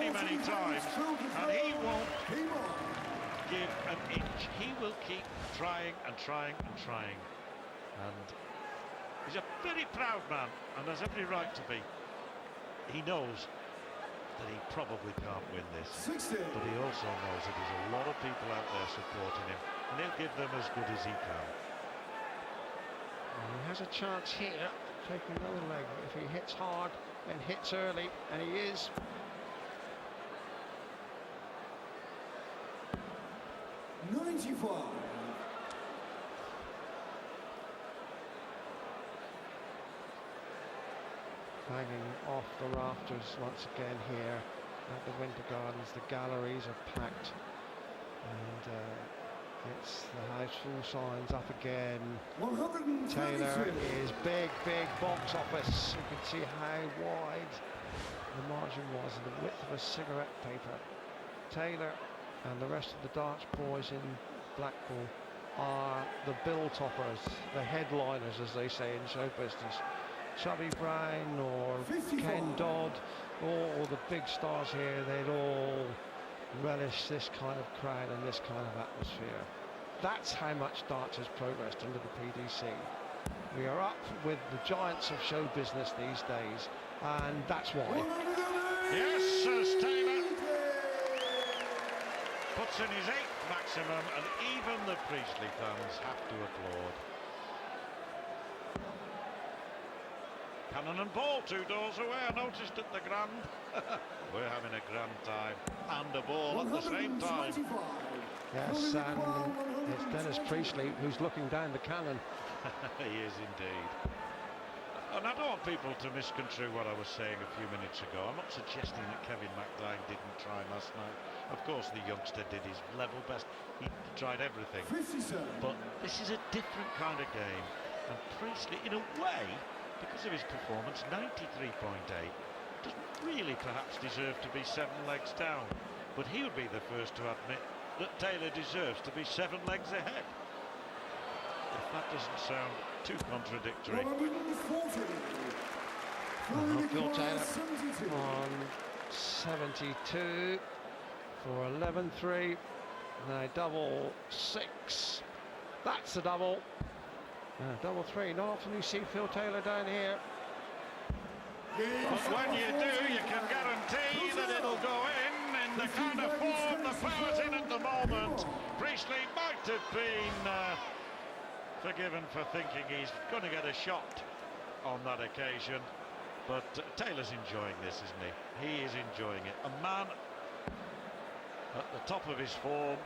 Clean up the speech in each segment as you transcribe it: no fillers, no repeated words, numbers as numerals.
many, many times, and he won't give an inch. He will keep trying and trying and trying. And he's a very proud man, and has every right to be. He knows that he probably can't win this, but he also knows that there's a lot of people out there supporting him, and he'll give them as good as he can. And he has a chance here, taking another leg. If he hits hard and hits early, and he is. Hanging off the rafters once again here at the Winter Gardens. The galleries are packed, and it's the house full signs up again. Taylor is big box office. You can see how wide the margin was and the width of a cigarette paper. Taylor and the rest of the darts boys in Blackpool are the bill toppers, the headliners, as they say in show business. Chubby Brown or 54. Ken Dodd, all the big stars here, they'd all relish this kind of crowd and this kind of atmosphere. That's how much darts has progressed under the PDC. We are up with the giants of show business these days, and that's why. Yes, as Taylor puts in his 8th maximum, and even the Priestley fans have to applaud. Cannon and ball 2 doors away. I noticed at the Grand. We're having a grand time, and a ball at the same time. Yes, and it's Dennis Priestley who's looking down the cannon. He is indeed. And I don't want people to misconstrue what I was saying a few minutes ago. I'm not suggesting that Kevin McDine didn't try last night. Of course the youngster did his level best. He tried everything. But this is a different kind of game. And Priestley, in a way, because of his performance, 93.8, doesn't really perhaps deserve to be 7 legs down. But he would be the first to admit that Taylor deserves to be 7 legs ahead. If that doesn't sound too contradictory. Phil Taylor on 72 for 11-3. Now double 6. That's the double. Double 3. Not often you see Phil Taylor down here. But when you do, you can guarantee that it'll go in the kind of form the power's in at the moment. Priestley might have been forgiven for thinking he's going to get a shot on that occasion, but Taylor's enjoying this, isn't he? He is enjoying it. A man at the top of his form,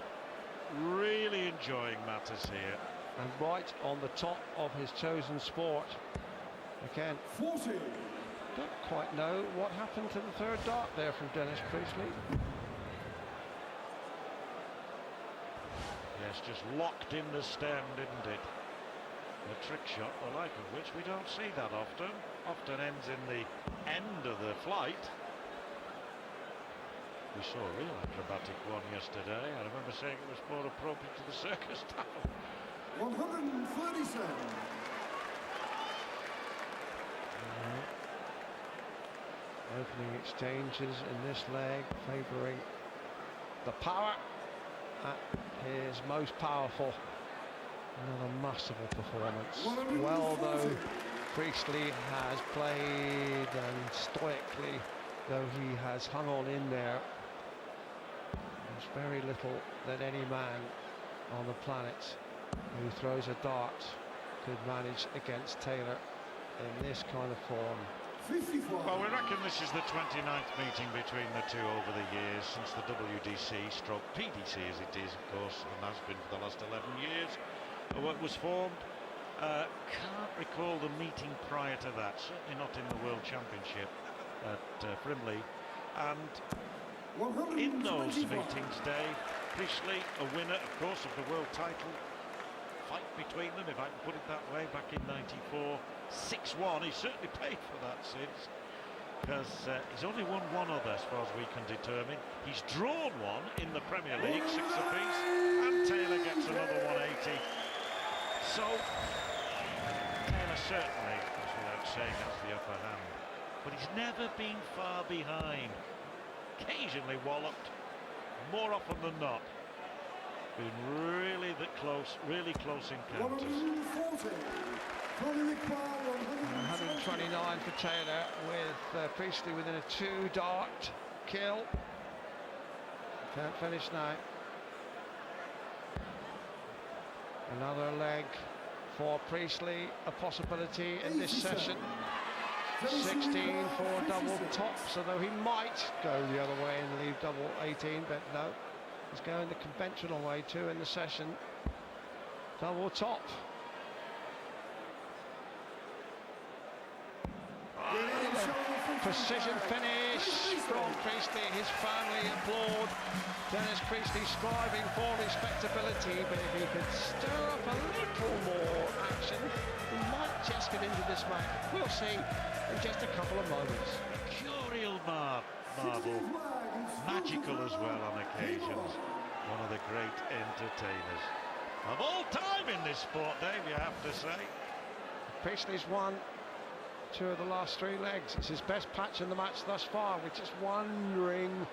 really enjoying matters here. And right on the top of his chosen sport. Again, 40. Don't quite know what happened to the third dart there from Dennis Priestley. Yes, just locked in the stem, didn't it? A trick shot, the like of which we don't see that often. Often ends in the end of the flight. We saw a real acrobatic one yesterday. I remember saying it was more appropriate to the circus town. 137. Opening exchanges in this leg, favouring the power at his most powerful. Another masterful performance. Well, though Priestley has played, and stoically though he has hung on in there, there's very little that any man on the planet who throws a dart could manage against Taylor in this kind of form. 54. Well, we reckon this is the 29th meeting between the two over the years, since the WDC stroke PDC, as it is, of course, and has been for the last 11 years. What was formed, can't recall the meeting prior to that, certainly not in the World Championship at Frimley. And in those meetings, Dave, Priestley, a winner, of course, of the world title, fight between them, if I can put it that way, back in '94, 6-1. He's certainly paid for that since, because he's only won one other, as far as we can determine. He's drawn one in the Premier League, 6 apiece, and Taylor gets another 180. So, Taylor certainly, without saying, has the upper hand, but he's never been far behind. occasionally walloped, more often than not. Been really close encounters. 129 for Taylor, with Priestley within a 2-dart kill. Can't finish now. Another leg for Priestley, a possibility in this session. 16 for double tops, although he might go the other way and leave double 18, but no, he's going the conventional way too in the session. Double top. Precision finish from Priestley. His family applaud. Dennis Priestley striving for respectability, but if he could stir up a little more action, he might just get into this match. We'll see in just a couple of moments. Curial marvel, magical as well on occasions. One of the great entertainers of all time in this sport, Dave, you have to say. Priestley's won 2 of the last 3 legs. It's his best patch in the match thus far. We're just wondering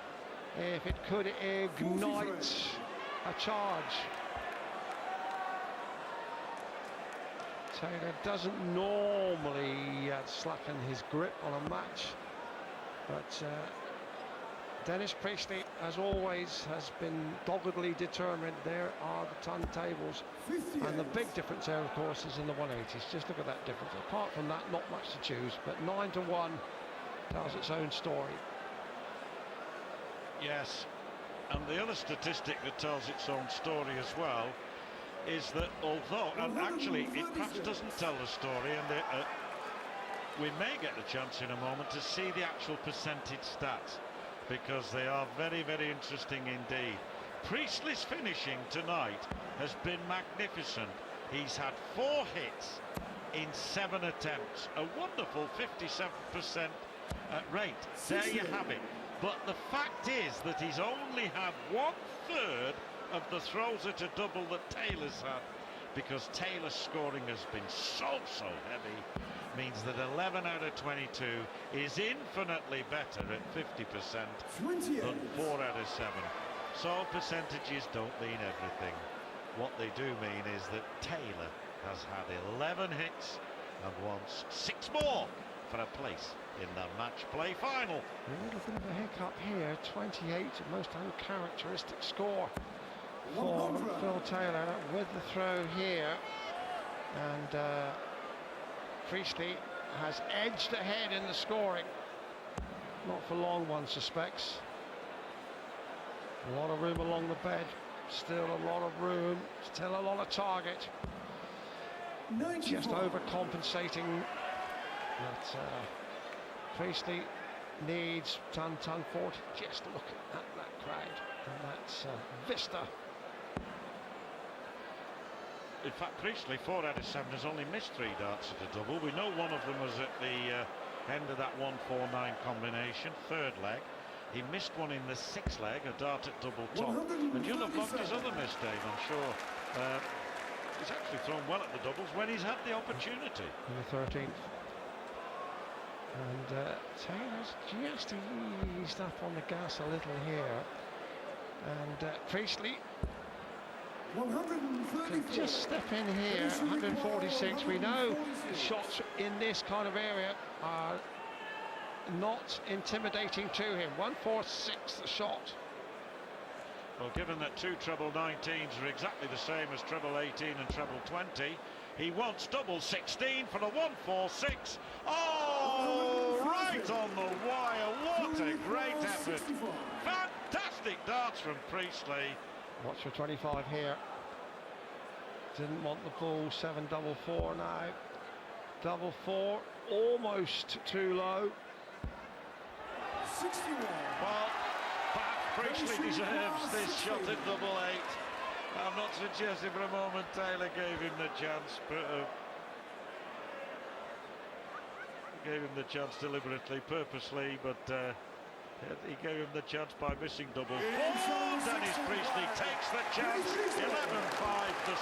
if it could ignite a charge. Taylor doesn't normally slacken his grip on a match, but Dennis Priestley, as always, has been doggedly determined. There are the turntables, and the big difference there, of course, is in the 180s. Just look at that difference. Apart from that, not much to choose, but 9-1 tells its own story. Yes, and the other statistic that tells its own story as well is that although, and actually it perhaps doesn't tell the story, and we may get the chance in a moment to see the actual percentage stats, because they are very, very interesting indeed. Priestley's finishing tonight has been magnificent. He's had 4 hits in 7 attempts, a wonderful 57% rate. There you have it. But the fact is that he's only had 1/3 of the throws at a double that Taylor's had, because Taylor's scoring has been so heavy. Means that 11 out of 22 is infinitely better at 50% than 4 out of 7. So percentages don't mean everything. What they do mean is that Taylor has had 11 hits and wants 6 more for a place in the match play final. A little bit of a hiccup here. 28, most uncharacteristic score for Phil Taylor with the throw here, and Priestley has edged ahead in the scoring. Not for long, one suspects. A lot of room along the bed. Still a lot of room. Still a lot of target. Just overcompensating. But Priestley needs ton forward. Just look at that crowd and that vista. In fact, Priestley, 4 out of 7, has only missed 3 darts at a double. We know one of them was at the end of that 1-4-9 combination, 3rd leg. He missed one in the 6th leg, a dart at double top. And you'll have loved his other miss, Dave, I'm sure. He's actually thrown well at the doubles when he's had the opportunity. In the 13th. And Taylor's just eased up on the gas a little here. And Priestley can just step in here. 146. We know shots in this kind of area are not intimidating to him. 146 the shot. Well, given that 2 treble 19s are exactly the same as treble 18 and treble 20, he wants double 16 for the 146. Oh, right on the wire. What a great effort. Fantastic darts from Priestley. Watch for 25 here. Didn't want the bull. 7-4 now. 4 almost too low. 61. Well, perhaps Priestley deserves this shot at double 8. I'm not suggesting for a moment Taylor gave him the chance, but gave him the chance deliberately, purposely, but he gave him the chance by missing double 4. Dennis Priestley takes the chance. 11-5 the